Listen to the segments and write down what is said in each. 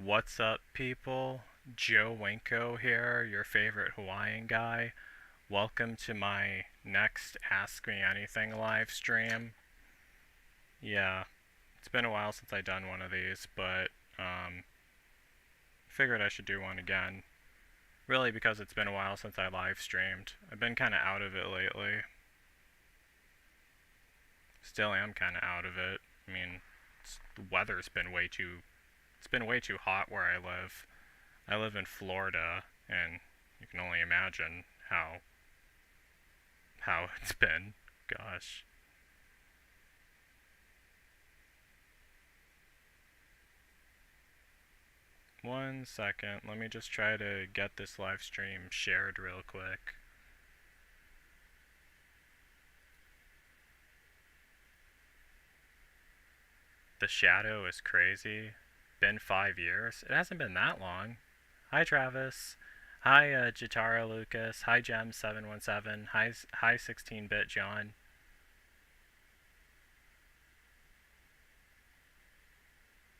What's up, people? Joe Winko here, your favorite Hawaiian guy. Welcome to my next Ask Me Anything live stream. Yeah, it's been a while since I've done one of these, but figured I should do one again. Really, because it's been a while since I live streamed. I've been kind of out of it lately. Still am kind of out of it. I mean, the weather's been way too. It's been way too hot where I live. I live in Florida, and you can only imagine how it's been. Gosh. One second. Let me just try to get this live stream shared real quick. The shadow is crazy. Been 5 years. It hasn't been that long. Hi, Travis. Hi, Jatara Lucas. Hi, Gem717. Hi, 16-bit John.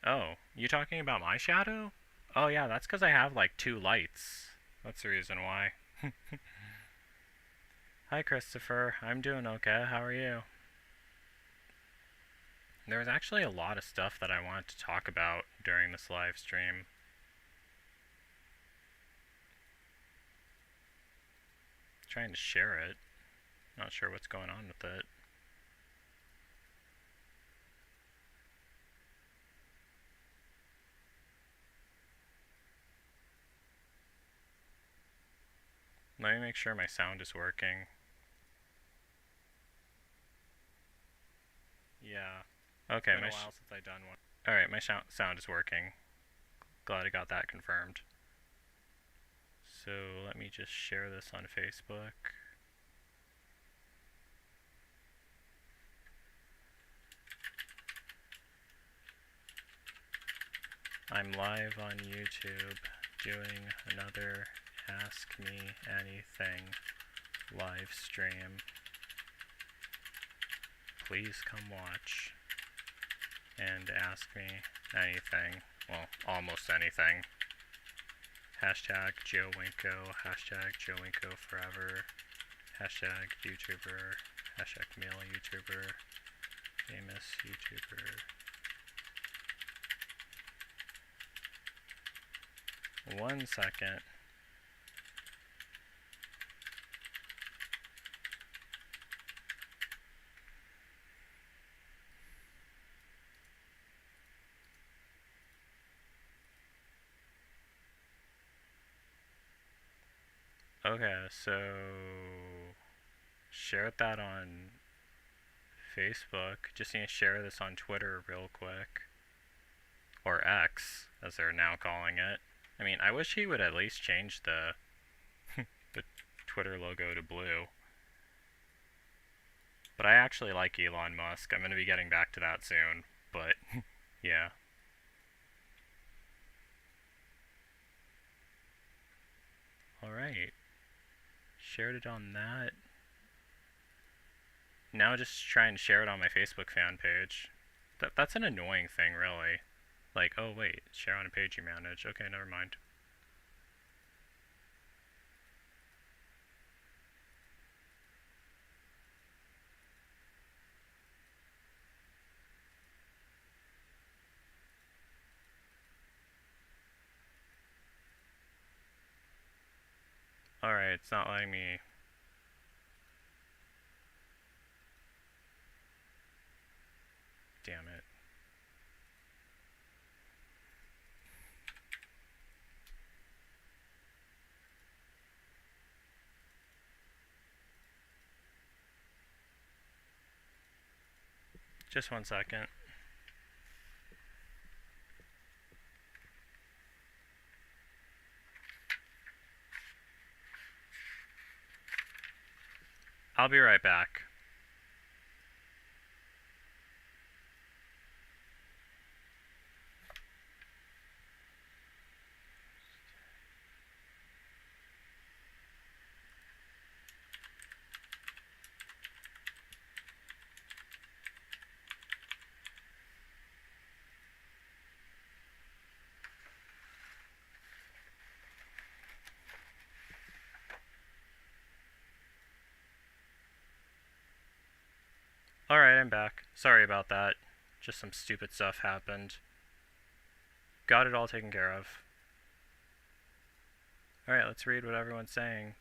Oh, you talking about my shadow? Oh yeah, that's because I have like 2 lights. That's the reason why. Hi, Christopher. I'm doing okay. How are you? There was actually a lot of stuff that I wanted to talk about during this live stream. Trying to share it. Not sure what's going on with it. Let me make sure my sound is working. Yeah. Okay, it's been a while since I've done one. Alright, my sound is working. Glad I got that confirmed. So let me just share this on Facebook. I'm live on YouTube doing another Ask Me Anything live stream. Please come watch and ask me anything. Well, almost anything. Hashtag Joe Winko, hashtag Joe Winko forever, hashtag YouTuber, hashtag male YouTuber, famous YouTuber. One second. Okay, so share that on Facebook. Just need to share this on Twitter real quick. Or X, as they're now calling it. I mean, I wish he would at least change the the Twitter logo to blue. But I actually like Elon Musk. I'm going to be getting back to that soon. But, yeah. Alright. Shared it on that. Now just try and share it on my Facebook fan page. That's an annoying thing, really. Like, oh wait, share on a page you manage. Okay, never mind. Alright, it's not letting me... Damn it. Just one second. I'll be right back. Alright, I'm back. Sorry about that. Just some stupid stuff happened. Got it all taken care of. Alright, let's read what everyone's saying.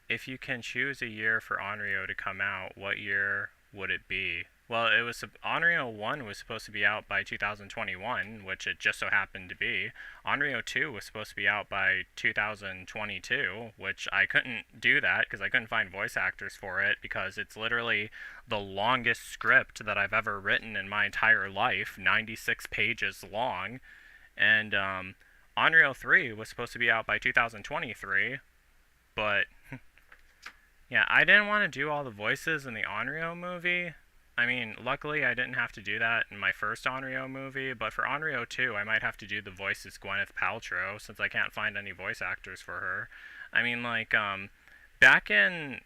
If you can choose a year for Onryo to come out, what year would it be? Well, it was Onryo 1 was supposed to be out by 2021, which it just so happened to be. Onryo 2 was supposed to be out by 2022, which I couldn't do that because I couldn't find voice actors for it because it's literally the longest script that I've ever written in my entire life, 96 pages long. And Onryo 3 was supposed to be out by 2023, but yeah, I didn't want to do all the voices in the Onryo movie. I mean, luckily I didn't have to do that in my first Onryo movie, but for Onryo 2, I might have to do the voices Gwyneth Paltrow, since I can't find any voice actors for her. I mean, back in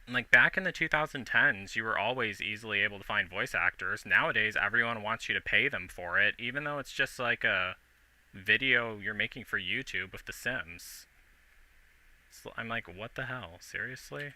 the 2010s, you were always easily able to find voice actors. Nowadays, everyone wants you to pay them for it, even though it's just like a video you're making for YouTube with The Sims. So I'm like, what the hell? Seriously?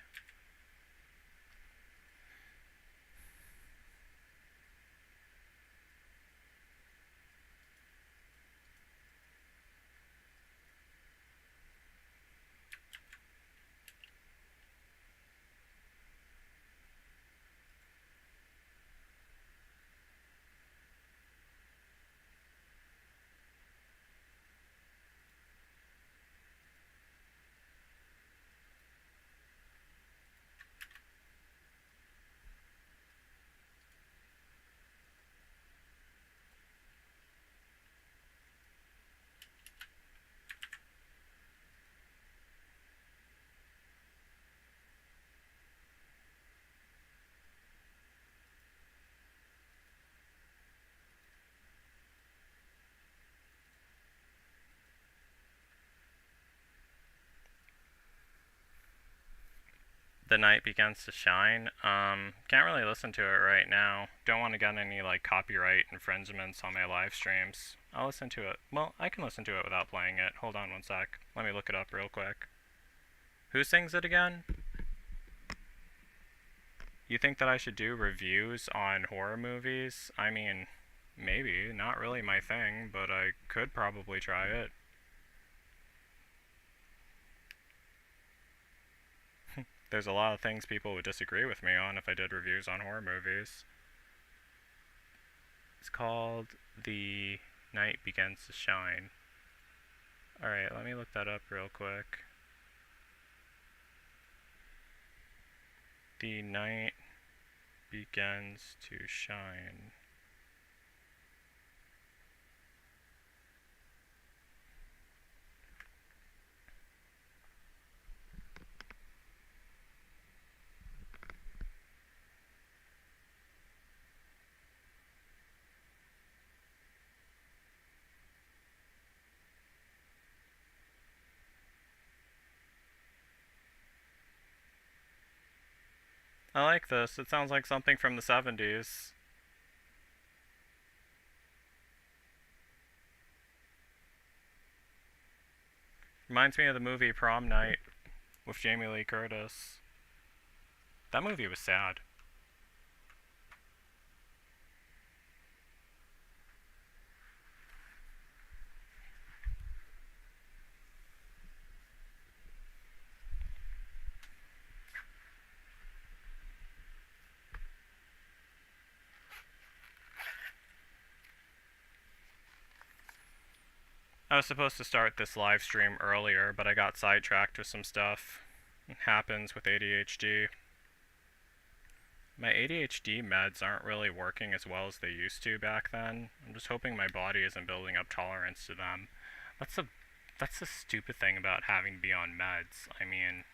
The Night Begins to Shine. Can't really listen to it right now. Don't want to get any copyright infringements on my live streams. I'll listen to it. Well, I can listen to it without playing it. Hold on one sec. Let me look it up real quick. Who sings it again? You think that I should do reviews on horror movies? I mean, maybe. Not really my thing, but I could probably try it. There's a lot of things people would disagree with me on if I did reviews on horror movies. It's called The Night Begins to Shine. Alright, let me look that up real quick. The Night Begins to Shine. I like this. It sounds like something from the 70s. Reminds me of the movie Prom Night with Jamie Lee Curtis. That movie was sad. I was supposed to start this live stream earlier, but I got sidetracked with some stuff. It happens with ADHD. My ADHD meds aren't really working as well as they used to back then. I'm just hoping my body isn't building up tolerance to them. That's the stupid thing about having to be on meds. I mean,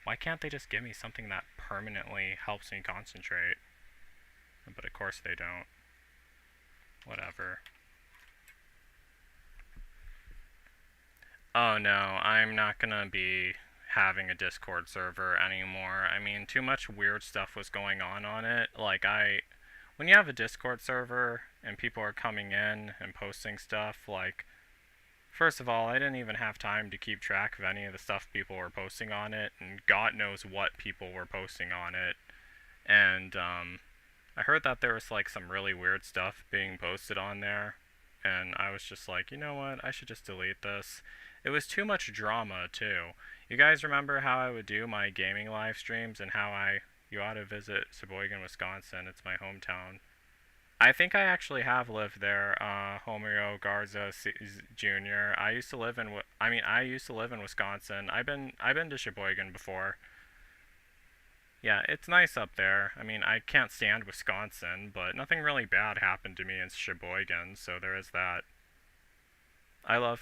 why can't they just give me something that permanently helps me concentrate? But of course they don't. Whatever. Oh no, I'm not gonna be having a Discord server anymore. I mean, too much weird stuff was going on it. When you have a Discord server and people are coming in and posting stuff, first of all, I didn't even have time to keep track of any of the stuff people were posting on it, and God knows what people were posting on it. and I heard that there was like some really weird stuff being posted on there, and I was just like, you know what, I should just delete this. It was too much drama too. You guys remember how I would do my gaming live streams and how you ought to visit Sheboygan, Wisconsin. It's my hometown. I think I actually have lived there, Homero Garza Jr. I used to live in Wisconsin. I've been to Sheboygan before. Yeah, it's nice up there. I mean, I can't stand Wisconsin, but nothing really bad happened to me in Sheboygan, so there is that. I love.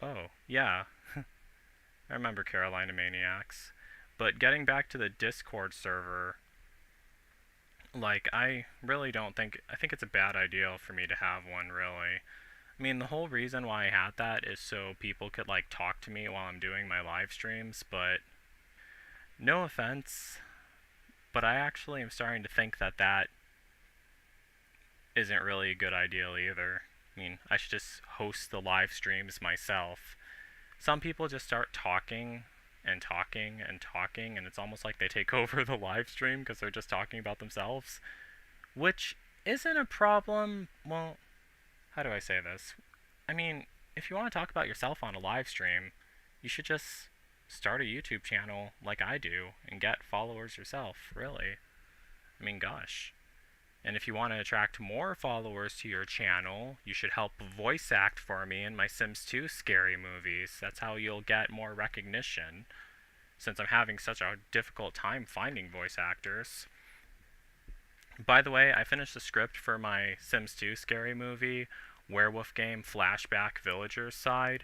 Oh, yeah. I remember Carolina Maniacs. But getting back to the Discord server, like, I really don't think. I think it's a bad idea for me to have one, really. I mean, the whole reason why I had that is so people could, like, talk to me while I'm doing my live streams, but no offense, but I actually am starting to think that that isn't really a good idea either. I mean, I should just host the live streams myself. Some people just start talking and talking and talking, and it's almost like they take over the live stream because they're just talking about themselves, which isn't a problem. Well, how do I say this? I mean, if you want to talk about yourself on a live stream, you should just start a YouTube channel like I do and get followers yourself, really. I mean, gosh. And if you want to attract more followers to your channel, you should help voice act for me in my Sims 2 scary movies. That's how you'll get more recognition, since I'm having such a difficult time finding voice actors. By the way, I finished the script for my Sims 2 scary movie, Werewolf Game Flashback Villagers Side.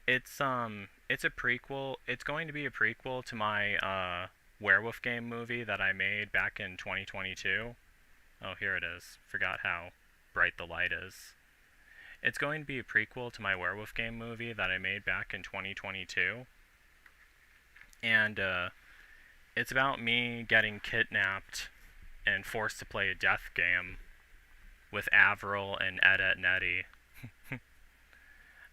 It's a prequel. It's going to be a prequel to my Werewolf Game movie that I made back in 2022. Oh, here it is. Forgot how bright the light is. It's going to be a prequel to my Werewolf Game movie that I made back in 2022. And it's about me getting kidnapped and forced to play a death game with Avril and Ed, Ed and Eddie.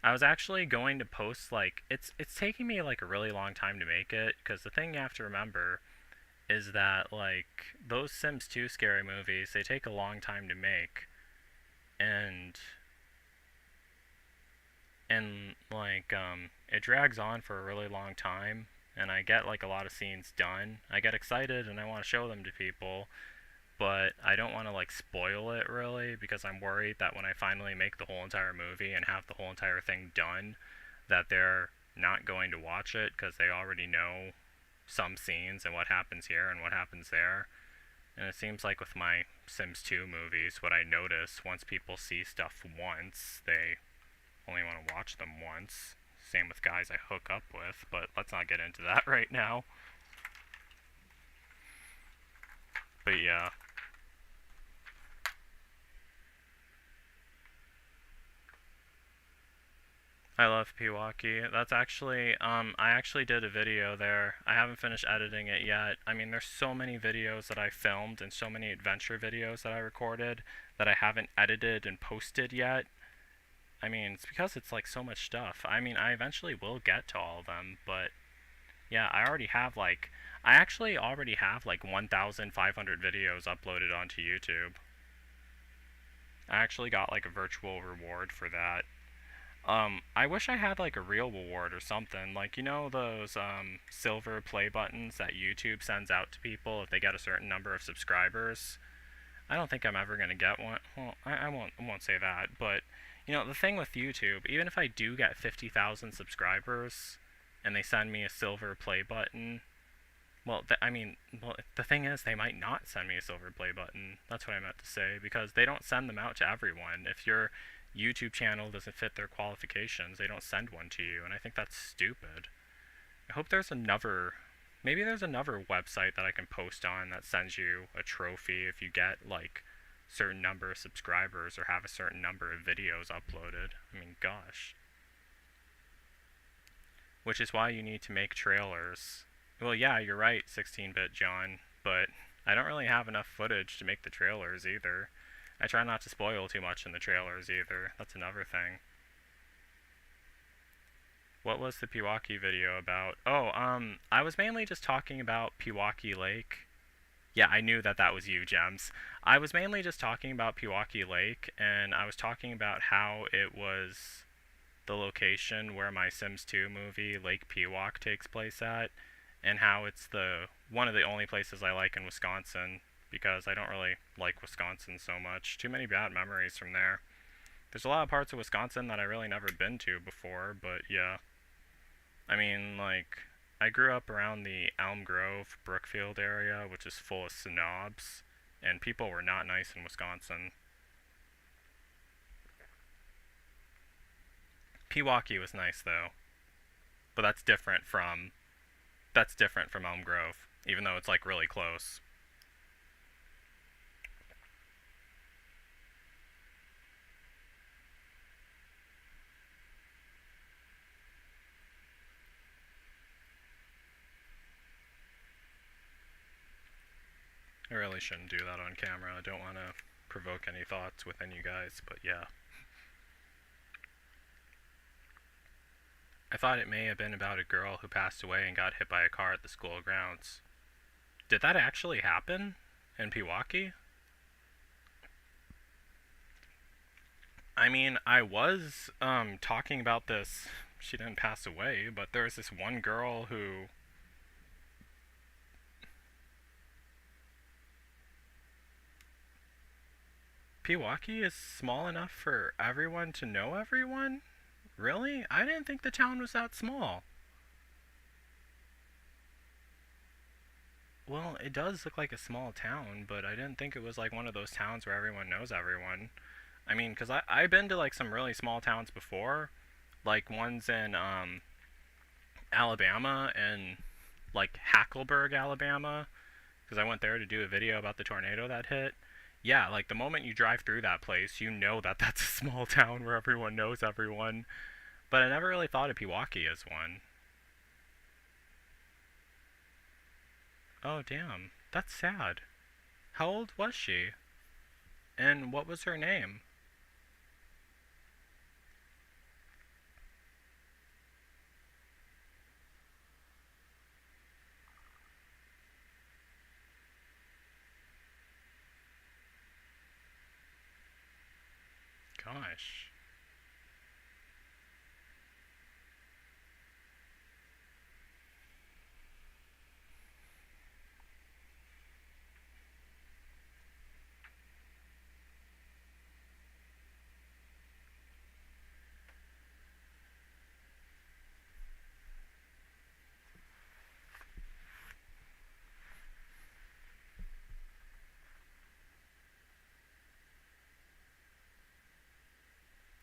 I was actually going to post, like, it's taking me like a really long time to make it, because the thing you have to remember is that, like, those Sims 2 scary movies, they take a long time to make, and like, it drags on for a really long time, and I get, like, a lot of scenes done. I get excited and I want to show them to people, but I don't want to, like, spoil it, really, because I'm worried that when I finally make the whole entire movie and have the whole entire thing done, that they're not going to watch it, because they already know some scenes and what happens here and what happens there. And it seems like with my Sims 2 movies, what I notice, once people see stuff once, they only want to watch them once. Same with guys I hook up with, but let's not get into that right now. But yeah. I love Pewaukee. That's actually, I actually did a video there. I haven't finished editing it yet. I mean, there's so many videos that I filmed and so many adventure videos that I recorded that I haven't edited and posted yet. I mean, it's because it's like so much stuff. I mean, I eventually will get to all of them, but yeah, I actually already have like 1,500 videos uploaded onto YouTube. I actually got like a virtual reward for that. I wish I had like a real reward or something. Like, you know those silver play buttons that YouTube sends out to people if they get a certain number of subscribers? I don't think I'm ever gonna get one. Well, I won't say that, but you know, the thing with YouTube, even if I do get 50,000 subscribers and they send me a silver play button, well, the thing is, they might not send me a silver play button. That's what I meant to say, because they don't send them out to everyone. If your YouTube channel doesn't fit their qualifications, they don't send one to you, and I think that's stupid. I hope maybe there's another website that I can post on that sends you a trophy if you get, like, certain number of subscribers or have a certain number of videos uploaded. I mean, gosh. Which is why you need to make trailers. Well, yeah, you're right, 16-bit John, but I don't really have enough footage to make the trailers either. I try not to spoil too much in the trailers either. That's another thing. What was the Pewaukee video about? Oh, I was mainly just talking about Pewaukee Lake. Yeah, I knew that that was you, Gems. I was mainly just talking about Pewaukee Lake, and I was talking about how it was the location where my Sims 2 movie, Lake Pewauk, takes place at, and how it's the one of the only places I like in Wisconsin because I don't really like Wisconsin so much. Too many bad memories from there. There's a lot of parts of Wisconsin that I really never been to before, but yeah. I mean, like, I grew up around the Elm Grove, Brookfield area, which is full of snobs, and people were not nice in Wisconsin. Pewaukee was nice though, but that's different from Elm Grove, even though it's like really close. I really shouldn't do that on camera. I don't want to provoke any thoughts within you guys, but yeah. I thought it may have been about a girl who passed away and got hit by a car at the school grounds. Did that actually happen in Pewaukee? I mean, I was talking about this. She didn't pass away, but there was this one girl who. Pewaukee is small enough for everyone to know everyone? Really? I didn't think the town was that small. Well, it does look like a small town, but I didn't think it was like one of those towns where everyone knows everyone. I mean, because I've been to like some really small towns before, like ones in Alabama and like Hackleburg, Alabama, because I went there to do a video about the tornado that hit. Yeah, like the moment you drive through that place, you know that that's a small town where everyone knows everyone. But I never really thought of Pewaukee as one. Oh, damn. That's sad. How old was she? And what was her name? Gosh.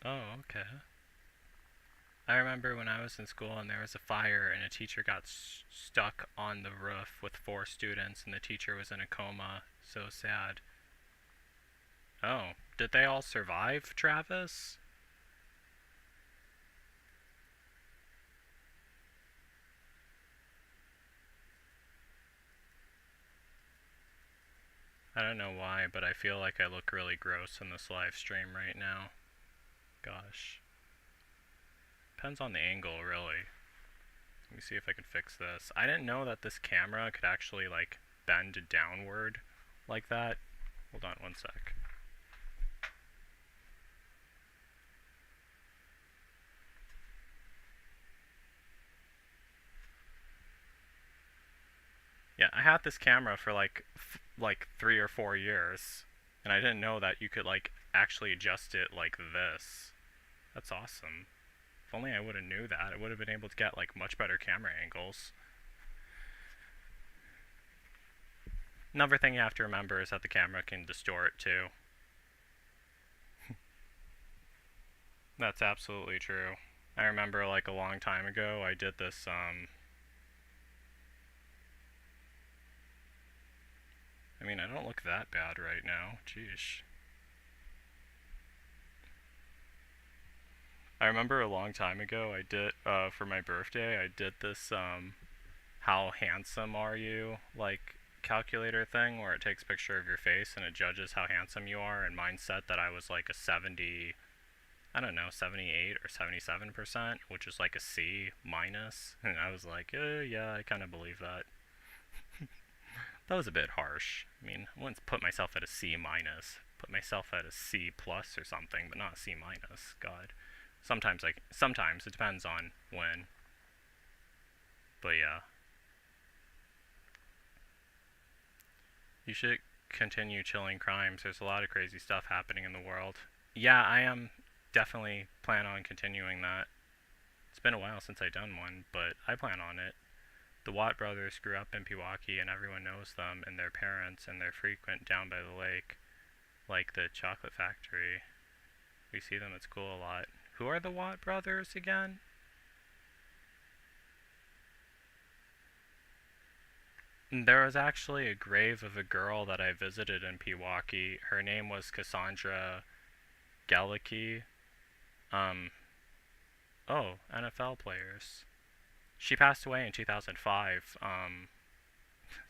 Oh, okay. I remember when I was in school and there was a fire and a teacher got stuck on the roof with four students and the teacher was in a coma. So sad. Oh, did they all survive, Travis? I don't know why, but I feel like I look really gross in this live stream right now. Gosh. Depends on the angle, really. Let me see if I can fix this. I didn't know that this camera could actually, like, bend downward like that. Hold on one sec. Yeah, I had this camera for like 3 or 4 years, and I didn't know that you could like actually adjust it like this. That's awesome. If only I would have knew that, I would have been able to get like much better camera angles. Another thing you have to remember is that the camera can distort too. That's absolutely true. I remember like a long time ago, I did this I mean, I don't look that bad right now. Jeez. I remember a long time ago, I did, for my birthday, I did this, how handsome are you, like, calculator thing where it takes a picture of your face and it judges how handsome you are, and mine said that I was like a 70, I don't know, 78 or 77%, which is like a C minus, and I was like, yeah, I kind of believe that. That was a bit harsh. I mean, I wouldn't put myself at a C minus. Put myself at a C plus or something, but not a C minus. God. Sometimes it depends on when. But yeah. You should continue chilling crimes. There's a lot of crazy stuff happening in the world. Yeah, I am definitely plan on continuing that. It's been a while since I've done one, but I plan on it. The Watt brothers grew up in Pewaukee, and everyone knows them and their parents, and they're frequent down by the lake, like the chocolate factory. We see them at school a lot. Who are the Watt brothers again? There was actually a grave of a girl that I visited in Pewaukee. Her name was Cassandra Galicki. Um, oh, NFL players. She passed away in 2005.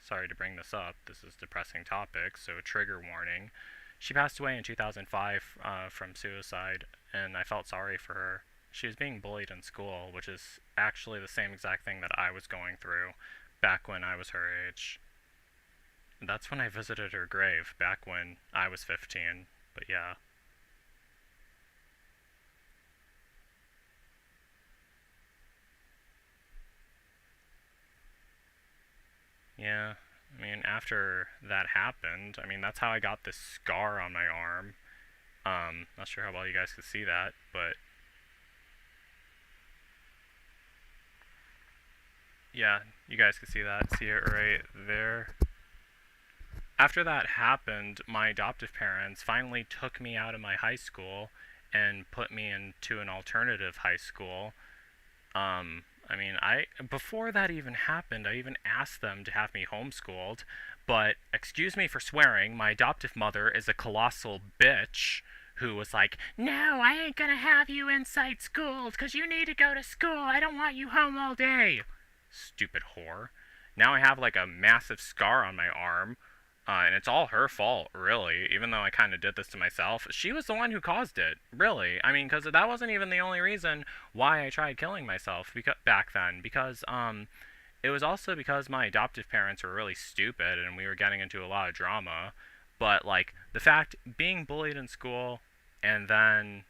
Sorry to bring this up. This is a depressing topic, so trigger warning. She passed away in 2005 from suicide, and I felt sorry for her. She was being bullied in school, which is actually the same exact thing that I was going through back when I was her age. That's when I visited her grave, back when I was 15. But yeah. Yeah, I mean, after that happened, I mean, that's how I got this scar on my arm. Not sure how well you guys could see that, but yeah, you guys can see that. See it right there. After that happened, my adoptive parents finally took me out of my high school and put me into an alternative high school. I mean, I before that even happened, I even asked them to have me homeschooled, but excuse me for swearing, my adoptive mother is a colossal bitch who was like, "No, I ain't gonna have you inside school because you need to go to school. I don't want you home all day." Stupid whore. Now I have like a massive scar on my arm, and it's all her fault, really, even though I kind of did this to myself. She was the one who caused it, really. I mean, because that wasn't even the only reason why I tried killing myself back then, because, it was also because my adoptive parents were really stupid and we were getting into a lot of drama. But, like, the fact being bullied in school and then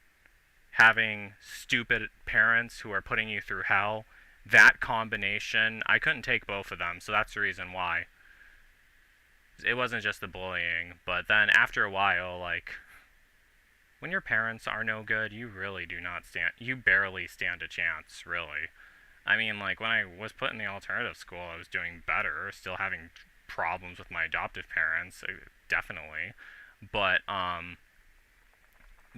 having stupid parents who are putting you through hell, that combination, I couldn't take both of them, so that's the reason why. It wasn't just the bullying, but then after a while, like, when your parents are no good, you really do not stand, you barely stand a chance, really. I mean, like, when I was put in the alternative school, I was doing better, still having problems with my adoptive parents, definitely. But,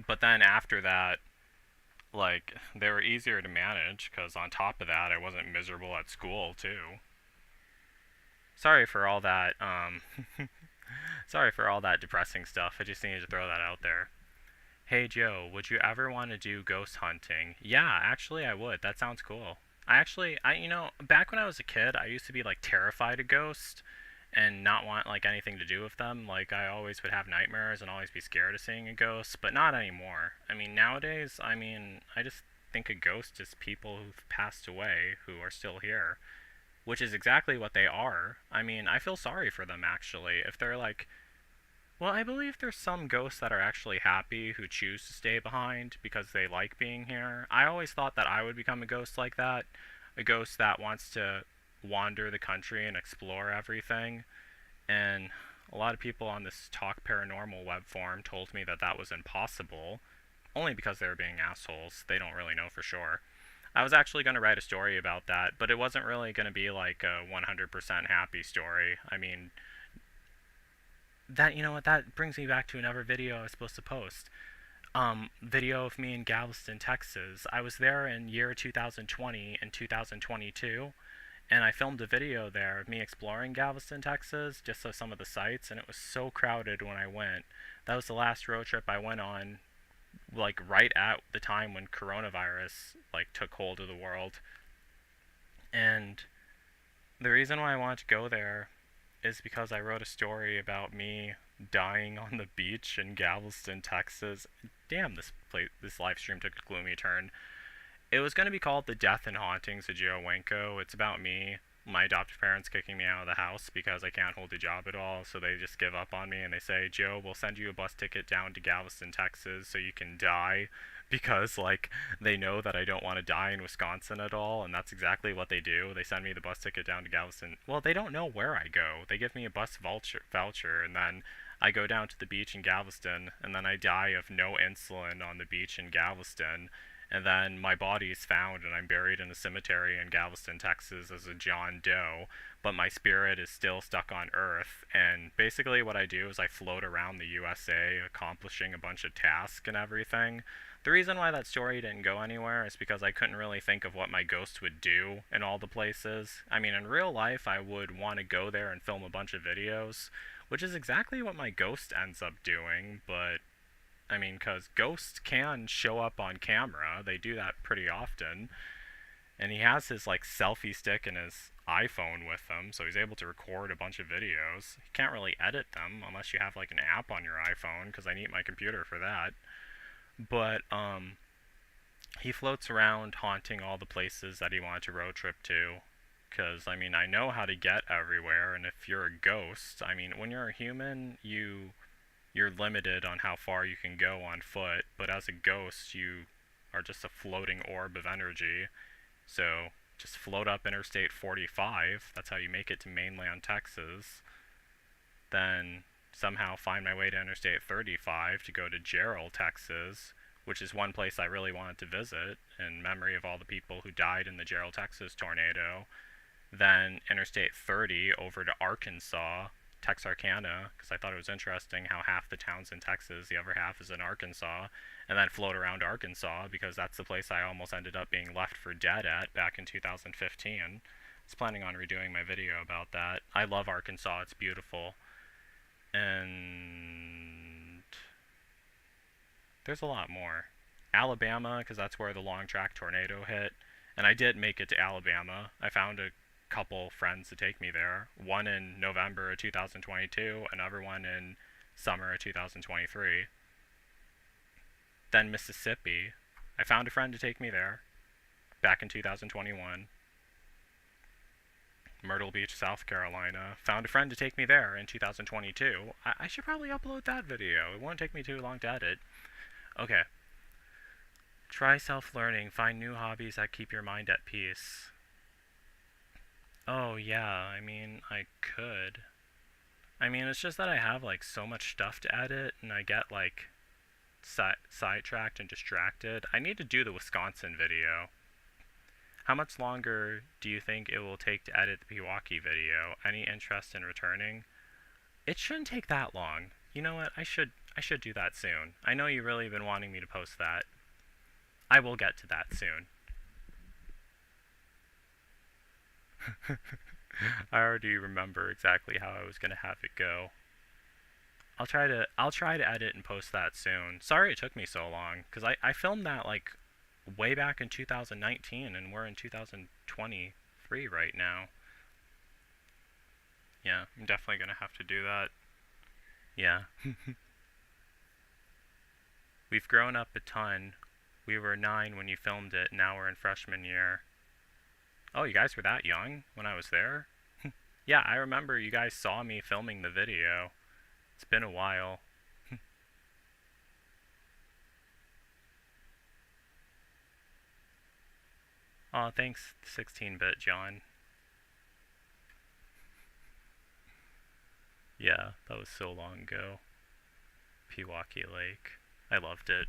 but then after that, like, they were easier to manage, because on top of that, I wasn't miserable at school, too. Sorry for all that, sorry for all that depressing stuff. I just needed to throw that out there. Hey Joe, would you ever want to do ghost hunting? Yeah, actually I would. That sounds cool. Back when I was a kid, I used to be like terrified of ghosts and not want like anything to do with them. Like I always would have nightmares and always be scared of seeing a ghost, but not anymore. I mean, nowadays, I just think a ghost is people who've passed away who are still here, which is exactly what they are. I mean, I feel sorry for them actually. If they're like, well, I believe there's some ghosts that are actually happy who choose to stay behind because they like being here. I always thought that I would become a ghost like that, a ghost that wants to wander the country and explore everything. And a lot of people on this Talk Paranormal web forum told me that that was impossible, only because they were being assholes. They don't really know for sure. I was actually going to write a story about that, but it wasn't really going to be like a 100% happy story. I mean, that brings me back to another video I was supposed to post. Video of me in Galveston, Texas. I was there in year 2020 and 2022, and I filmed a video there of me exploring Galveston, Texas, just so some of the sites, and it was so crowded when I went. That was the last road trip I went on, like right at the time when coronavirus like took hold of the world. And the reason why I wanted to go there is because I wrote a story about me dying on the beach in Galveston, Texas. Damn, this live stream took a gloomy turn. It was going to be called The Death and Hauntings of Joe Winko. It's about me my adoptive parents kicking me out of the house because I can't hold a job at all, so they just give up on me and they say, Joe, we'll send you a bus ticket down to Galveston, Texas so you can die, because like they know that I don't want to die in Wisconsin at all, and that's exactly what they do. They send me the bus ticket down to Galveston. Well, they don't know where I go. They give me a bus voucher and then I go down to the beach in Galveston, and then I die of no insulin on the beach in Galveston, and then my body is found and I'm buried in a cemetery in Galveston, Texas as a John Doe, but my spirit is still stuck on Earth. And basically what I do is I float around the USA accomplishing a bunch of tasks and everything. The reason why that story didn't go anywhere is because I couldn't really think of what my ghost would do in all the places. I mean, in real life, I would want to go there and film a bunch of videos, which is exactly what my ghost ends up doing, but I mean, because ghosts can show up on camera. They do that pretty often. And he has his, like, selfie stick and his iPhone with him, so he's able to record a bunch of videos. He can't really edit them unless you have, like, an app on your iPhone, because I need my computer for that. But, he floats around haunting all the places that he wanted to road trip to. Because, I mean, I know how to get everywhere, and if you're a ghost, I mean, when you're a human, you're limited on how far you can go on foot, but as a ghost, you are just a floating orb of energy. So just float up Interstate 45, that's how you make it to mainland Texas, then somehow find my way to Interstate 35 to go to Gerald, Texas, which is one place I really wanted to visit in memory of all the people who died in the Gerald, Texas tornado. Then Interstate 30 over to Arkansas, Texarkana, because I thought it was interesting how half the town's in Texas, the other half is in Arkansas, and then float around Arkansas, because that's the place I almost ended up being left for dead at back in 2015. I was planning on redoing my video about that. I love Arkansas, it's beautiful. And there's a lot more. Alabama, because that's where the long track tornado hit, and I did make it to Alabama. I found a couple friends to take me there. One in November of 2022, another one in summer of 2023. Then Mississippi. I found a friend to take me there back in 2021. Myrtle Beach, South Carolina. Found a friend to take me there in 2022. I should probably upload that video. It won't take me too long to edit. Okay. Try self-learning. Find new hobbies that keep your mind at peace. Oh, yeah, I mean, I could. I mean, it's just that I have, like, so much stuff to edit, and I get, like, sidetracked and distracted. I need to do the Wisconsin video. How much longer do you think it will take to edit the Pewaukee video? Any interest in returning? It shouldn't take that long. You know what? I should do that soon. I know you've really been wanting me to post that. I will get to that soon. I already remember exactly how I was gonna have it go. I'll try to edit and post that soon. Sorry it took me so long, because I filmed that like way back in 2019 and we're in 2023 right now. Yeah, I'm definitely gonna have to do that. Yeah. We've grown up a ton. We were 9 when you filmed it, now we're in freshman year. Oh, you guys were that young when I was there? Yeah, I remember you guys saw me filming the video. It's been a while. Aw, thanks 16-bit John. Yeah, that was so long ago. Pewaukee Lake. I loved it.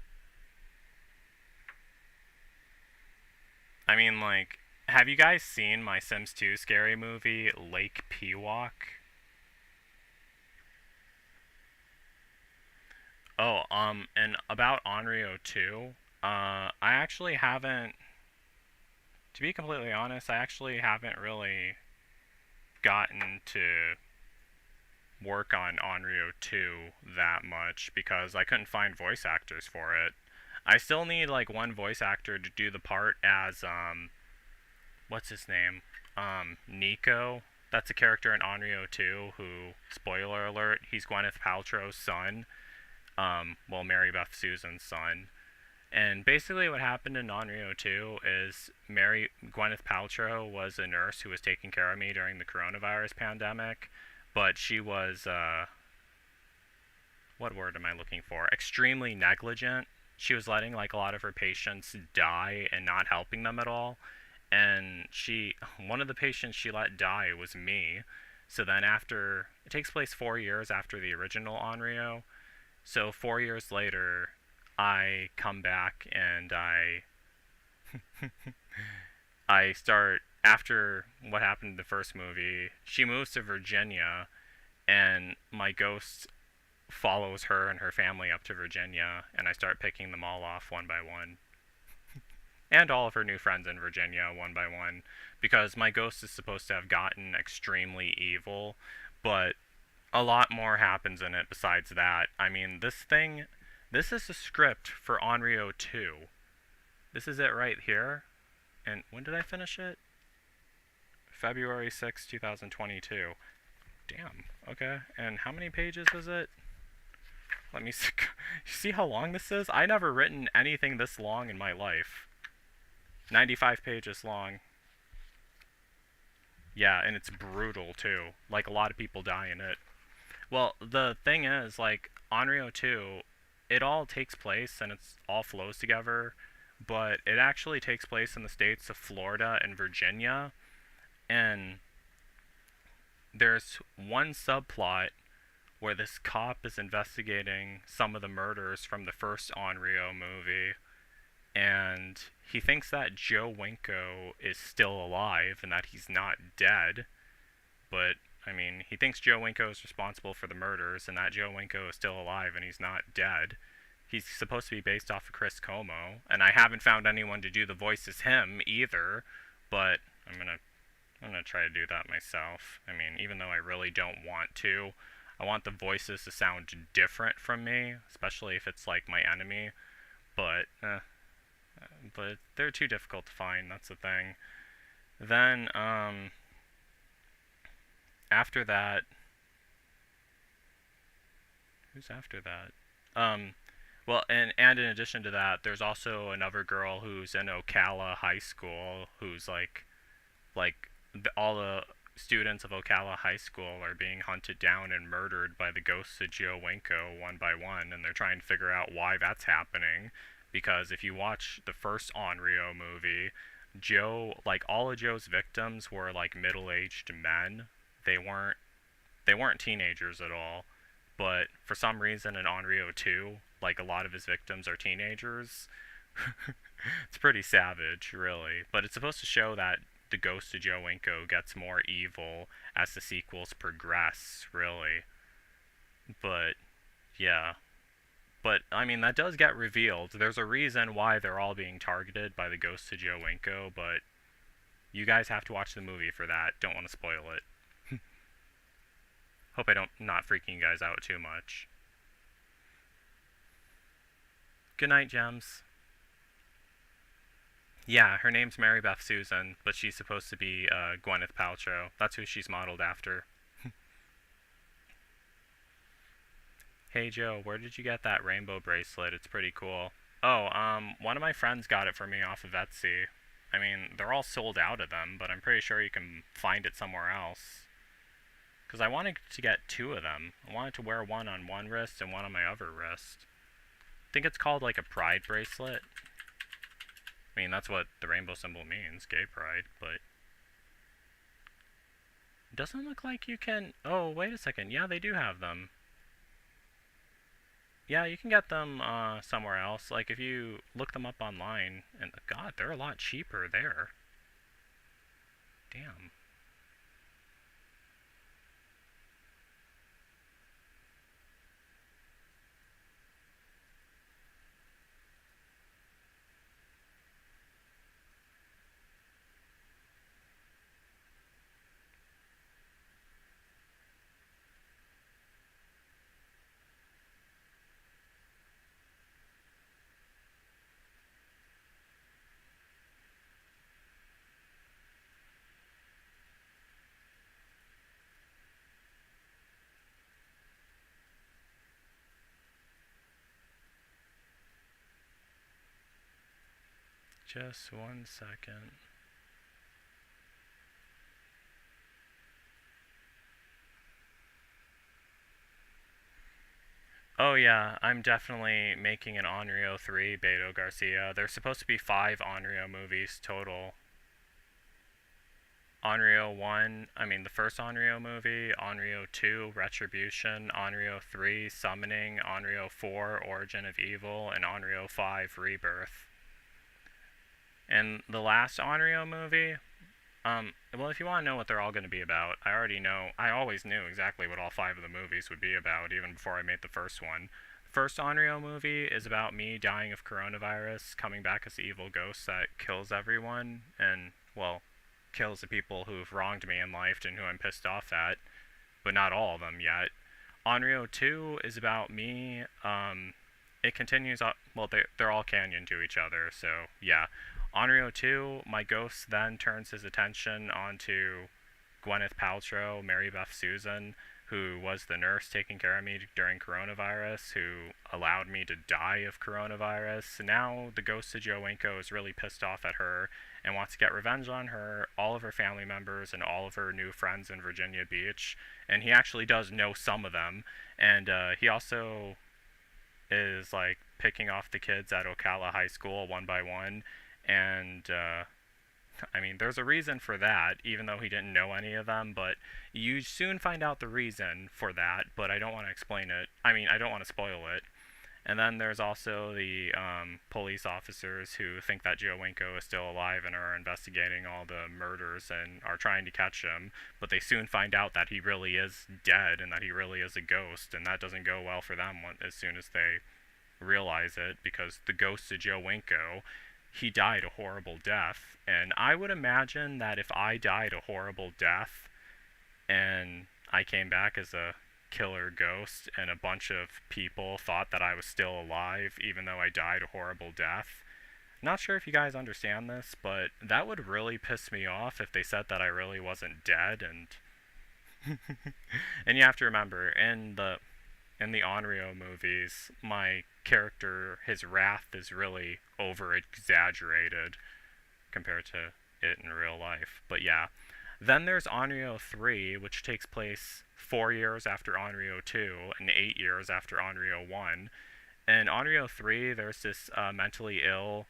I mean, like, have you guys seen my Sims 2 scary movie, Lake Pewok? Oh, and about Onryo 2, I actually haven't, to be completely honest, I actually haven't really gotten to work on Onryo 2 that much because I couldn't find voice actors for it. I still need, like, one voice actor to do the part as, what's his name? Nico. That's a character in Onryo 2 who, spoiler alert, he's Gwyneth Paltrow's son. Well, Mary Beth Susan's son. And basically, what happened in Onryo 2 is Gwyneth Paltrow was a nurse who was taking care of me during the coronavirus pandemic, but she was, what word am I looking for? Extremely negligent. She was letting like a lot of her patients die and not helping them at all. And one of the patients she let die was me. So then it takes place 4 years after the original Onryo. So 4 years later, I come back and I start after what happened in the first movie. She moves to Virginia, and my ghost follows her and her family up to Virginia, and I start picking them all off one by one. And all of her new friends in Virginia one by one, because my ghost is supposed to have gotten extremely evil, but a lot more happens in it besides that. I mean, this is the script for Onryo 2. This is it right here. And when did I finish it? February 6, 2022. Damn, okay. And how many pages is it? Let me see. See how long this is? I never written anything this long in my life. 95 pages long. Yeah, and it's brutal too. Like, a lot of people die in it. Well, the thing is, like, Onryo 2, it all takes place and it's all flows together, but it actually takes place in the states of Florida and Virginia, and there's one subplot where this cop is investigating some of the murders from the first Onryo movie, and he thinks that Joe Winko is still alive and that he's not dead, but I mean, he thinks Joe Winko is responsible for the murders and that Joe Winko is still alive and he's not dead. He's supposed to be based off of Chris Como, and I haven't found anyone to do the voice as him either, but I'm gonna try to do that myself. I mean, even though I really don't want to, I want the voices to sound different from me, especially if it's like my enemy, but they're too difficult to find, that's the thing. Then, after that, who's after that? Well, and in addition to that, there's also another girl who's in Ocala High School who's all the students of Ocala High School are being hunted down and murdered by the ghosts of Joe Winko one by one, and they're trying to figure out why that's happening. Because if you watch the first Onryo movie, all of Joe's victims were like middle-aged men. They weren't teenagers at all. But for some reason in Onryo 2, like, a lot of his victims are teenagers. It's pretty savage, really. But it's supposed to show that the ghost of Joe Winko gets more evil as the sequels progress, really. But, yeah. But, I mean, that does get revealed. There's a reason why they're all being targeted by the ghost of Joe Winko, but you guys have to watch the movie for that. Don't want to spoil it. Hope I don't not freaking you guys out too much. Good night, Gems. Yeah, her name's Mary Beth Susan, but she's supposed to be Gwyneth Paltrow. That's who she's modeled after. Hey Joe, where did you get that rainbow bracelet? It's pretty cool. Oh, one of my friends got it for me off of Etsy. I mean, they're all sold out of them, but I'm pretty sure you can find it somewhere else. Because I wanted to get two of them. I wanted to wear one on one wrist and one on my other wrist. I think it's called like a pride bracelet. I mean, that's what the rainbow symbol means, gay pride, but it doesn't look like you can... Oh, wait a second. Yeah, they do have them. Yeah, you can get them somewhere else. Like, if you look them up online, and God, they're a lot cheaper there. Damn. Just 1 second. Oh yeah, I'm definitely making an Onryo 3 Beto Garcia. There's supposed to be 5 Onryo movies total. Onryo 1, I mean the first Onryo movie, Onryo 2, Retribution, Onryo 3, Summoning, Onryo 4, Origin of Evil, and Onryo 5, Rebirth. And the last Onryo movie, well, if you want to know what they're all going to be about, I already know. I always knew exactly what all 5 of the movies would be about, even before I made the first one. First Onryo movie is about me dying of coronavirus, coming back as the evil ghost that kills everyone, and, well, kills the people who've wronged me in life and who I'm pissed off at, but not all of them yet. Onryo 2 is about me. It continues, well, they're all canyon to each other, so yeah. Onryo 2, my ghost then turns his attention onto Gwyneth Paltrow, Mary Beth Susan, who was the nurse taking care of me during coronavirus, who allowed me to die of coronavirus. Now the ghost of Joe Winko is really pissed off at her and wants to get revenge on her, all of her family members, and all of her new friends in Virginia Beach. And he actually does know some of them. And he also is like picking off the kids at Ocala High School one by one. And I mean, there's a reason for that, even though he didn't know any of them, but you soon find out the reason for that, but I don't want to explain it. I mean, I don't want to spoil it. And then there's also the police officers who think that Joe Winko is still alive and are investigating all the murders and are trying to catch him, but they soon find out that he really is dead and that he really is a ghost, and that doesn't go well for them as soon as they realize it, because the ghost of Joe Winko, he died a horrible death, and I would imagine that if I died a horrible death and I came back as a killer ghost and a bunch of people thought that I was still alive even though I died a horrible death, not sure if you guys understand this, but that would really piss me off if they said that I really wasn't dead. And you have to remember, in the Onryo movies, my character, his wrath is really over exaggerated compared to it in real life. But yeah. Then there's Onryo 3, which takes place 4 years after Onryo 2 and 8 years after Onryo 1. In Onryo 3, there's this mentally ill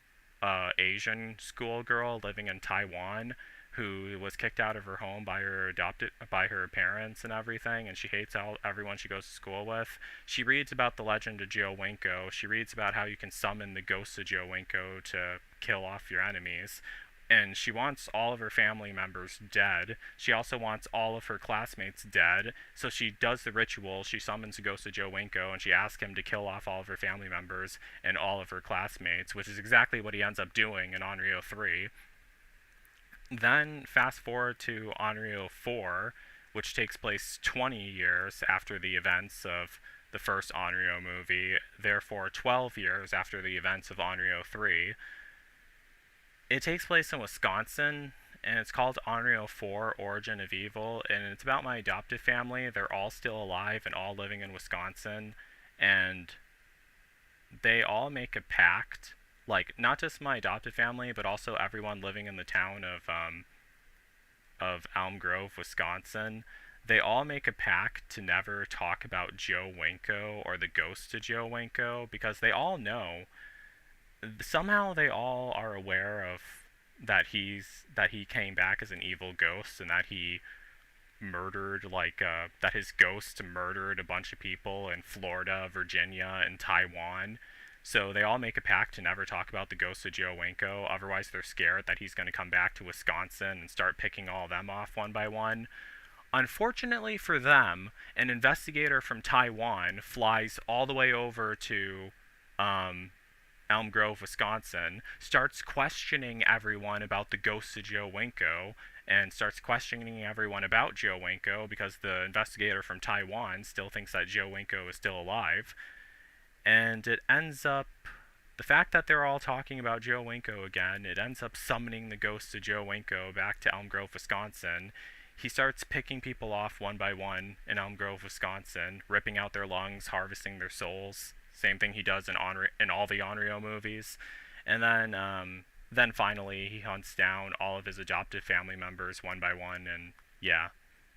Asian schoolgirl living in Taiwan who was kicked out of her home by her parents and everything, and she hates everyone she goes to school with. She reads about the legend of Joe Winko. She reads about how you can summon the ghost of Joe Winko to kill off your enemies. And she wants all of her family members dead. She also wants all of her classmates dead. So she does the ritual. She summons the ghost of Joe Winko, and she asks him to kill off all of her family members and all of her classmates, which is exactly what he ends up doing in Onryo 3. Then fast forward to Onryo 4, which takes place 20 years after the events of the first Onryo movie, therefore 12 years after the events of Onryo 3. It takes place in Wisconsin, and it's called Onryo 4, Origin of Evil, and it's about my adoptive family. They're all still alive and all living in Wisconsin, and they all make a pact, like, not just my adoptive family, but also everyone living in the town of Elm Grove, Wisconsin. They all make a pact to never talk about Joe Winko or the ghost of Joe Winko, because they all know, somehow they all are aware of that he came back as an evil ghost, and that he murdered, that his ghost murdered a bunch of people in Florida, Virginia, and Taiwan. So they all make a pact to never talk about the ghost of Joe Winko, otherwise they're scared that he's going to come back to Wisconsin and start picking all of them off one by one. Unfortunately for them, an investigator from Taiwan flies all the way over to Elm Grove, Wisconsin, starts questioning everyone about the ghost of Joe Winko, and starts questioning everyone about Joe Winko because the investigator from Taiwan still thinks that Joe Winko is still alive. And it ends up, the fact that they're all talking about Joe Winko again, it ends up summoning the ghost of Joe Winko back to Elm Grove, Wisconsin. He starts picking people off one by one in Elm Grove, Wisconsin, ripping out their lungs, harvesting their souls. Same thing he does in all the Onryo movies. And then then finally he hunts down all of his adopted family members one by one, and yeah,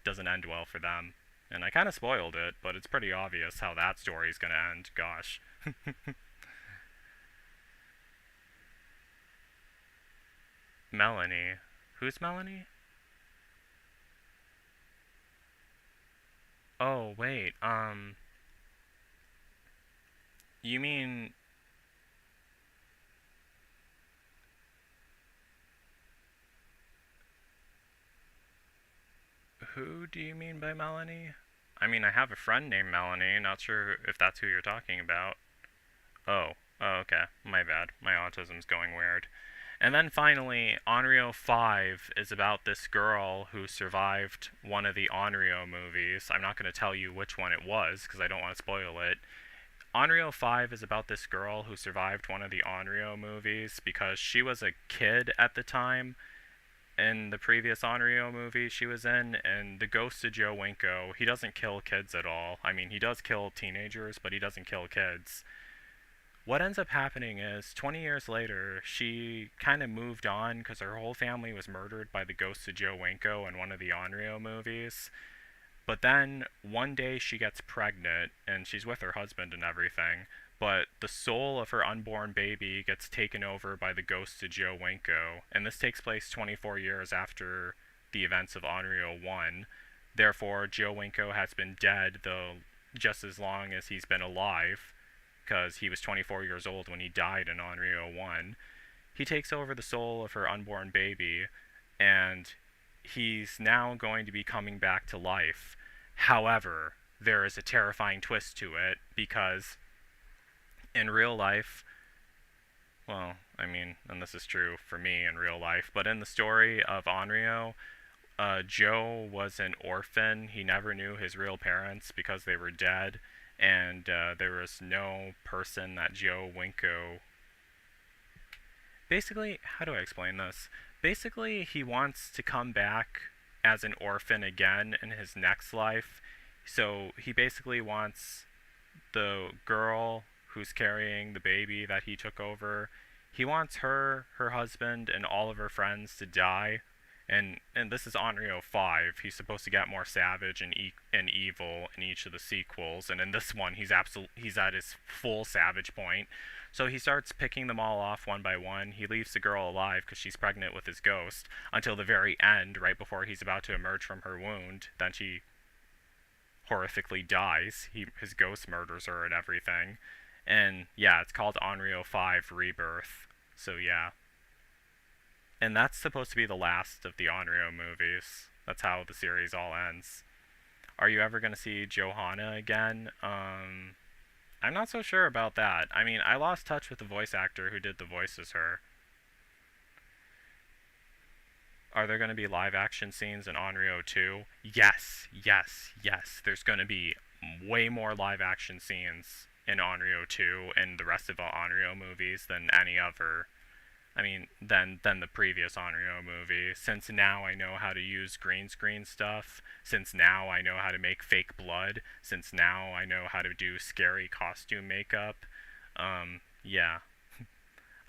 doesn't end well for them. And I kind of spoiled it, but it's pretty obvious how that story's gonna end. Gosh. Melanie. Who's Melanie? Oh, wait. You mean who do you mean by Melanie? I mean, I have a friend named Melanie. Not sure if that's who you're talking about. Oh. Oh, okay. My bad. My autism's going weird. And then finally, Onryo 5 is about this girl who survived one of the Onryo movies. I'm not going to tell you which one it was because I don't want to spoil it. Onryo 5 is about this girl who survived one of the Onryo movies because she was a kid at the time in the previous Onryo movie she was in, and the ghost of Joe Winko, he doesn't kill kids at all. I mean, he does kill teenagers, but he doesn't kill kids. What ends up happening is 20 years later, she kind of moved on because her whole family was murdered by the ghost of Joe Winko in one of the Onryo movies. But then one day she gets pregnant and she's with her husband and everything. But the soul of her unborn baby gets taken over by the ghost of Joe Winko. And this takes place 24 years after the events of Onryo 1. Therefore, Joe Winko has been dead though just as long as he's been alive, because he was 24 years old when he died in Onryo 1. He takes over the soul of her unborn baby, and he's now going to be coming back to life. However, there is a terrifying twist to it, because in real life, well, I mean, and this is true for me in real life, but in the story of Onryo, Joe was an orphan. He never knew his real parents because they were dead, and there was no person that Joe Winko... Basically, how do I explain this? Basically, he wants to come back as an orphan again in his next life. So he basically wants the girl who's carrying the baby that he took over, he wants her, her husband, and all of her friends to die. And this is Onryo 5. He's supposed to get more savage and evil in each of the sequels, and in this one he's at his full savage point. So he starts picking them all off one by one. He leaves the girl alive because she's pregnant with his ghost until the very end, right before he's about to emerge from her wound. Then she horrifically dies. His ghost murders her and everything. And yeah, it's called Onryo 5 Rebirth. So yeah. And that's supposed to be the last of the Onryo movies. That's how the series all ends. Are you ever going to see Johanna again? I'm not so sure about that. I mean, I lost touch with the voice actor who did the voice as her. Are there going to be live action scenes in Onryo 2? Yes, yes, yes. There's going to be way more live action scenes in Onryo 2 and the rest of the Onryo movies than any other. I mean, than the previous Onryo movie. Since now I know how to use green screen stuff, since now I know how to make fake blood, since now I know how to do scary costume makeup, yeah.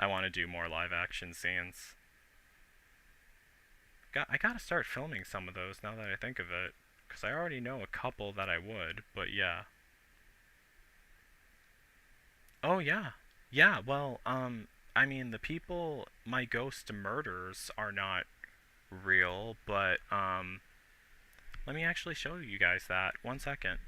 I want to do more live action scenes. I gotta start filming some of those now that I think of it, because I already know a couple that I would, but yeah. Oh, yeah. Yeah, well, I mean, the people my ghost murders are not real, but, let me actually show you guys that. 1 second.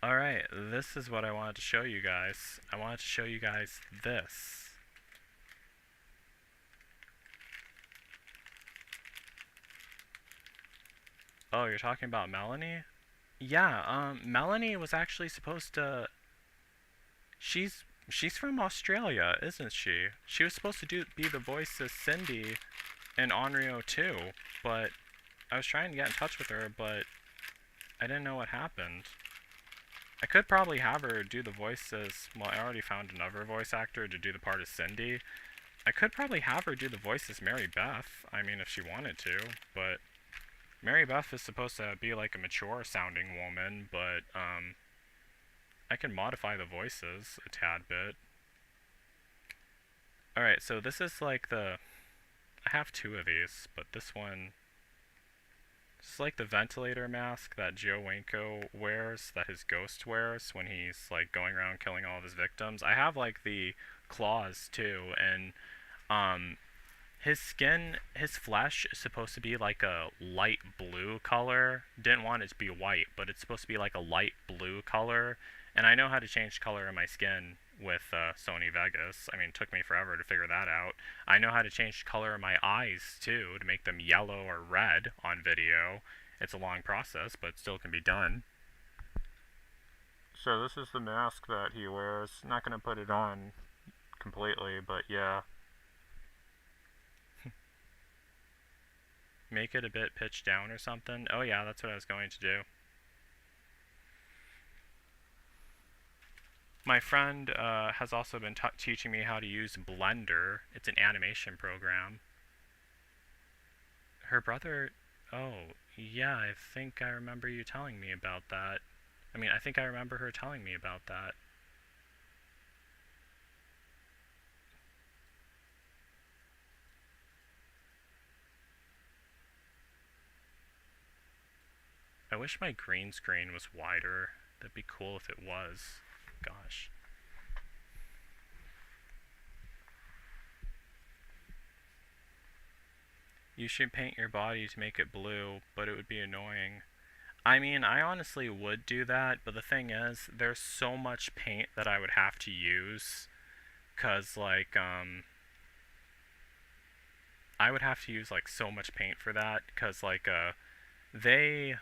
Alright, this is what I wanted to show you guys. I wanted to show you guys this. Oh, you're talking about Melanie? Yeah, Melanie was actually supposed to... She's from Australia, isn't she? She was supposed to be the voice of Cindy in Onryo 2, but I was trying to get in touch with her, but I didn't know what happened. I could probably have her do the voices. Well, I already found another voice actor to do the part of Cindy. I could probably have her do the voice as Mary Beth. I mean, if she wanted to, but Mary Beth is supposed to be like a mature sounding woman, but I can modify the voices a tad bit. Alright, so this is like the... I have two of these, but this one... This is like the ventilator mask that Joe Winko wears, that his ghost wears when he's like going around killing all of his victims. I have like the claws too, and his skin, his flesh is supposed to be like a light blue color. Didn't want it to be white, but it's supposed to be like a light blue color. And I know how to change color in my skin with Sony Vegas. I mean, it took me forever to figure that out. I know how to change color in my eyes too, to make them yellow or red on video. It's a long process, but it still can be done. So this is the mask that he wears. Not going to put it on completely, but yeah. Make it a bit pitched down or something. Oh yeah, that's what I was going to do. My friend has also been teaching me how to use Blender. It's an animation program. Her brother... Oh, yeah, I think I remember you telling me about that. I mean, I think I remember her telling me about that. I wish my green screen was wider. That'd be cool if it was. Gosh. You should paint your body to make it blue, but it would be annoying. I mean, I honestly would do that, but the thing is, there's so much paint that I would have to use. Cause, like, I would have to use, like, so much paint for that. Cause, like, they...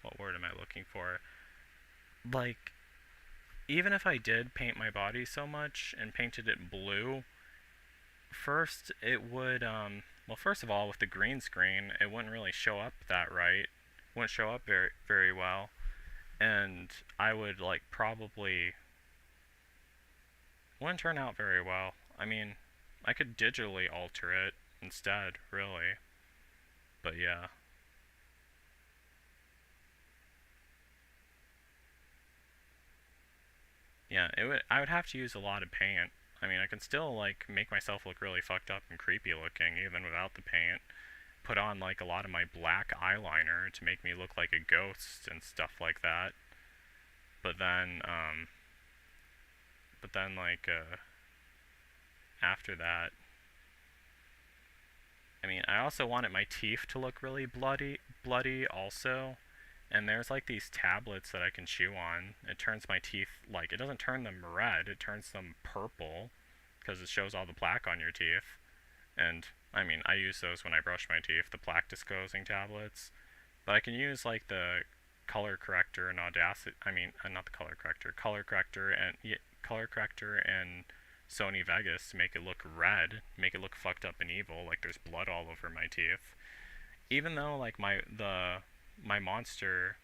What word am I looking for? Like, even if I did paint my body so much and painted it blue, first it would, well, first of all, with the green screen, it wouldn't really show up that right. Wouldn't show up very, very well. And I would, like, probably... Wouldn't turn out very well. I mean, I could digitally alter it instead, really. But yeah. Yeah, I would have to use a lot of paint. I mean, I can still, like, make myself look really fucked up and creepy looking, even without the paint. Put on, like, a lot of my black eyeliner to make me look like a ghost and stuff like that. But then, like, after that... I mean, I also wanted my teeth to look really bloody also. And there's like these tablets that I can chew on. It turns my teeth, like, it doesn't turn them red, it turns them purple, because it shows all the plaque on your teeth. And, I mean, I use those when I brush my teeth, the plaque disclosing tablets. But I can use, like, the color corrector and Audacity, I mean, not the color corrector and Sony Vegas to make it look red, make it look fucked up and evil, like there's blood all over my teeth. Even though, like, my monster,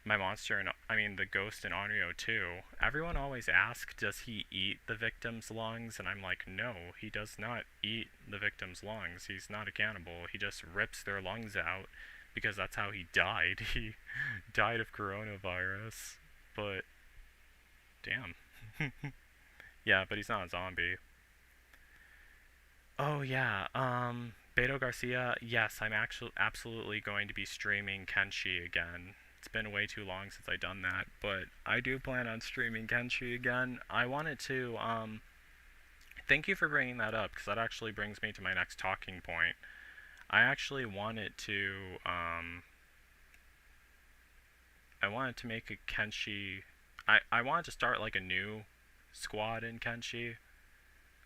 and I mean the ghost in Onryo too, everyone always asks, does he eat the victim's lungs? And I'm like, no, he does not eat the victim's lungs. He's not a cannibal. He just rips their lungs out because that's how he died. He died of coronavirus. But damn. Yeah, but he's not a zombie. Oh yeah, Beto Garcia, yes, I'm actually absolutely going to be streaming Kenshi again. It's been way too long since I've done that, but I do plan on streaming Kenshi again. I wanted to, thank you for bringing that up, because that actually brings me to my next talking point. I actually wanted to, I wanted to make a Kenshi, I wanted to start, like, a new squad in Kenshi.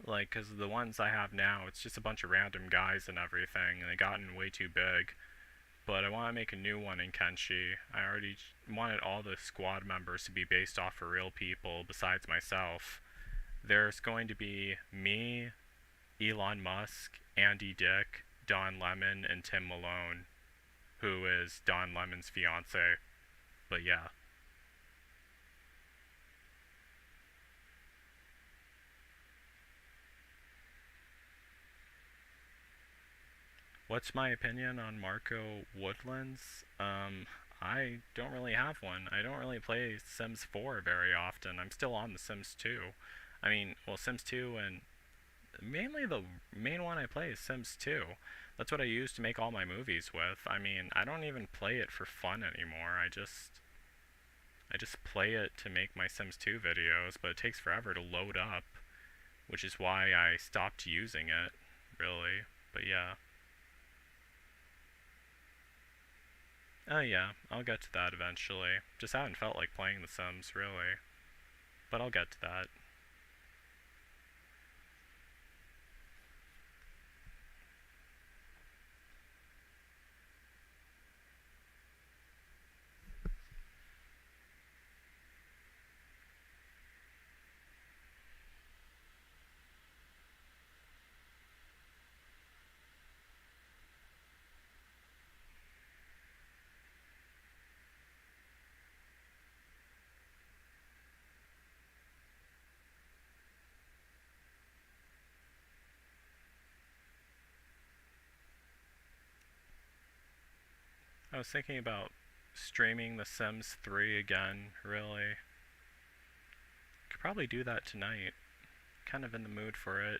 Like, because the ones I have now, it's just a bunch of random guys and everything, and they've gotten way too big. But I want to make a new one in Kenshi. I already wanted all the squad members to be based off of real people besides myself. There's going to be me, Elon Musk, Andy Dick, Don Lemon, and Tim Malone. who is Don Lemon's fiance. But yeah. What's my opinion on Marco Woodlands? I don't really have one. I don't really play Sims 4 very often. I'm still on The Sims 2. I mean, well, Sims 2 and mainly the main one I play is Sims 2. That's what I use to make all my movies with. I mean, I don't even play it for fun anymore. I just play it to make my Sims 2 videos, but it takes forever to load up, which is why I stopped using it, really. But yeah. Oh yeah, I'll get to that eventually. Just haven't felt like playing The Sims, really. But I'll get to that. I was thinking about streaming The Sims 3 again, really. Could probably do that tonight. Kind of in the mood for it.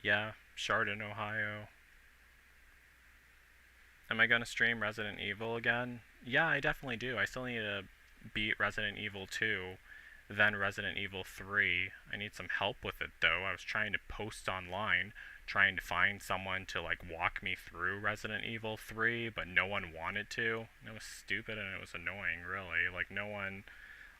Yeah, Chardon, Ohio. Am I gonna stream Resident Evil again? Yeah, I definitely do. I still need to beat Resident Evil 2, then Resident Evil 3. I need some help with it though. I was trying to post online, trying to find someone to like walk me through Resident Evil 3, but no one wanted to. It was stupid and it was annoying, really. Like no one,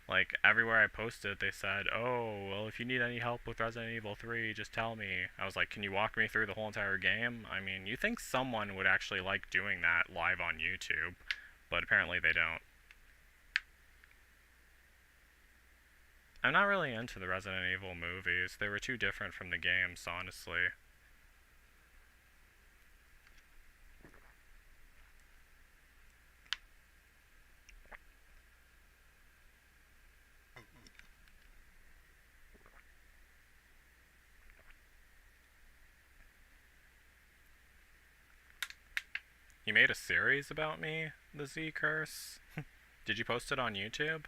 like everywhere I posted, they said, "Oh, well, if you need any help with Resident Evil 3, just tell me." I was like, "Can you walk me through the whole entire game?" I mean, you think someone would actually like doing that live on YouTube, but apparently they don't. I'm not really into the Resident Evil movies. They were too different from the games, honestly. You made a series about me, the Z Curse? Did you post it on YouTube?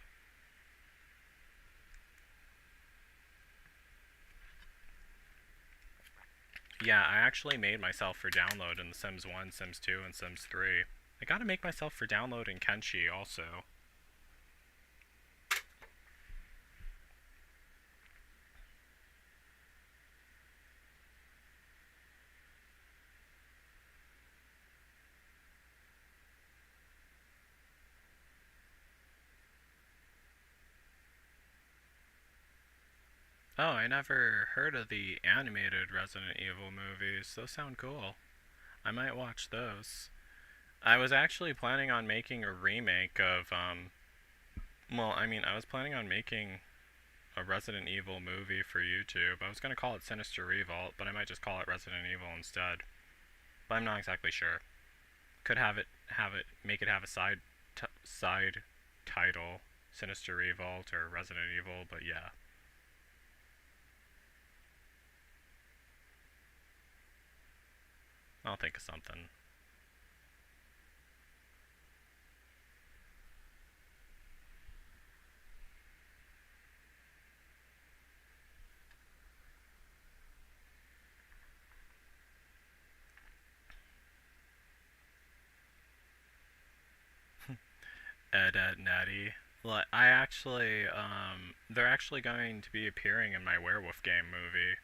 Yeah, I actually made myself for download in The Sims 1, Sims 2, and Sims 3. I gotta make myself for download in Kenshi also. Oh, I never heard of the animated Resident Evil movies. Those sound cool. I might watch those. I was actually planning on making a remake of, well, I mean, I was planning on making a Resident Evil movie for YouTube. I was gonna call it Sinister Revolt, but I might just call it Resident Evil instead. But I'm not exactly sure. Could make it have a side title, Sinister Revolt or Resident Evil, but yeah. I'll think of something. Ed Nettie. Well, they're actually going to be appearing in my Werewolf game movie.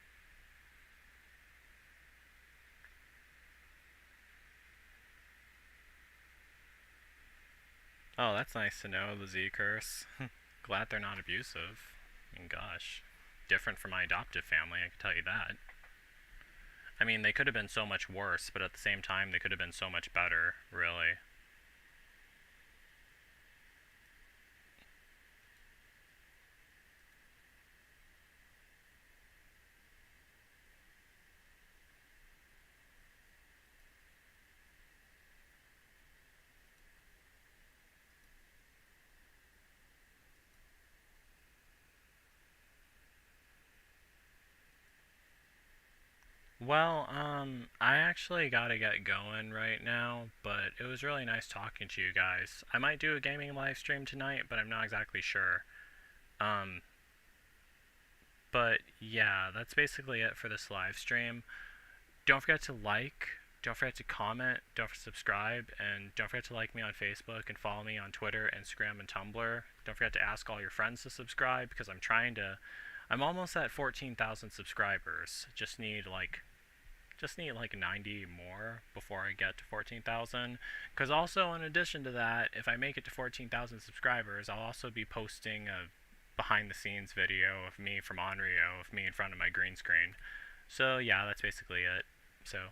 Oh, that's nice to know, the Z curse. Glad they're not abusive. I mean, gosh. Different from my adoptive family, I can tell you that. I mean, they could have been so much worse, but at the same time, they could have been so much better, really. Well, I actually gotta get going right now, but it was really nice talking to you guys. I might do a gaming live stream tonight, but I'm not exactly sure. Um, but yeah, that's basically it for this live stream. Don't forget to like, don't forget to comment, don't forget to subscribe, and don't forget to like me on Facebook and follow me on Twitter, Instagram, and Tumblr. Don't forget to ask all your friends to subscribe because I'm almost at 14,000 subscribers. Just need like 90 more before I get to 14,000. Because also, in addition to that, if I make it to 14,000 subscribers, I'll also be posting a behind the scenes video of me from Onryo, of me in front of my green screen. So, yeah, that's basically it. So,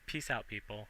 peace out, people.